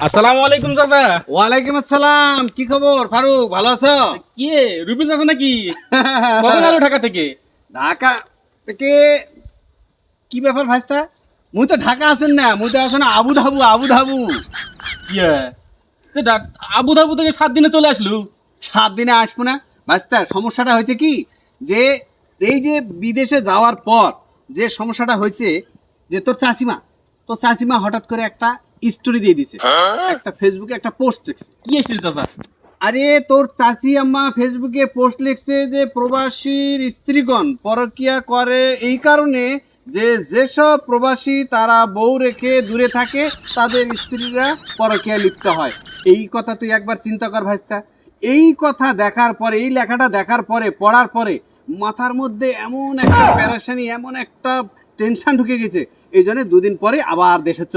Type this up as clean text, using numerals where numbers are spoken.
আসসালামু আলাইকুম চাচা। ওয়ালাইকুম আসসালাম। কি খবর ফারুক, ভালো আছো? কি রুবিন চাচা নাকি? কখন আলো ঢাকা থেকে? ঢাকা থেকে? কি ব্যাপার ভাইস্তা? মুই তো ঢাকা আছেন না, মুই তো আছেন আবু ধাবু, আবু ধাবু। ইয়ে আবু ধাবু থেকে 7 দিনে চলে আসলু। 7 দিনে আসবো না ভাইস্তা। সমস্যাটা হয়েছে কি, যে এই যে বিদেশে যাওয়ার পর যে সমস্যাটা হয়েছে, যে তোর চাচিমা হঠাৎ করে একটা স্টোরি দিয়ে দিছে, একটা ফেসবুকে একটা পোস্ট দেখছে। কি এসেছিল চাচা? আরে তোর চাচি আম্মা ফেসবুকে পোস্ট লিখছে যে প্রবাসীর স্ত্রীগণ পরকিয়া করে এই কারণে যে যেসব প্রবাসী তারা বউ রেখে দূরে থাকে তাদের স্ত্রীরা পরকিয়া লিপ্ত হয়। এই কথা তুই একবার চিন্তা কর ভাইস্তা। এই কথা দেখার পরে, এই লেখাটা দেখার পরে, পড়ার পরে মাথার মধ্যে এমন একটা প্যারাশানি, এমন একটা টেনশন ঢুকে গেছে, এই জন্য 2 দিন পরে আবার দেশে চলে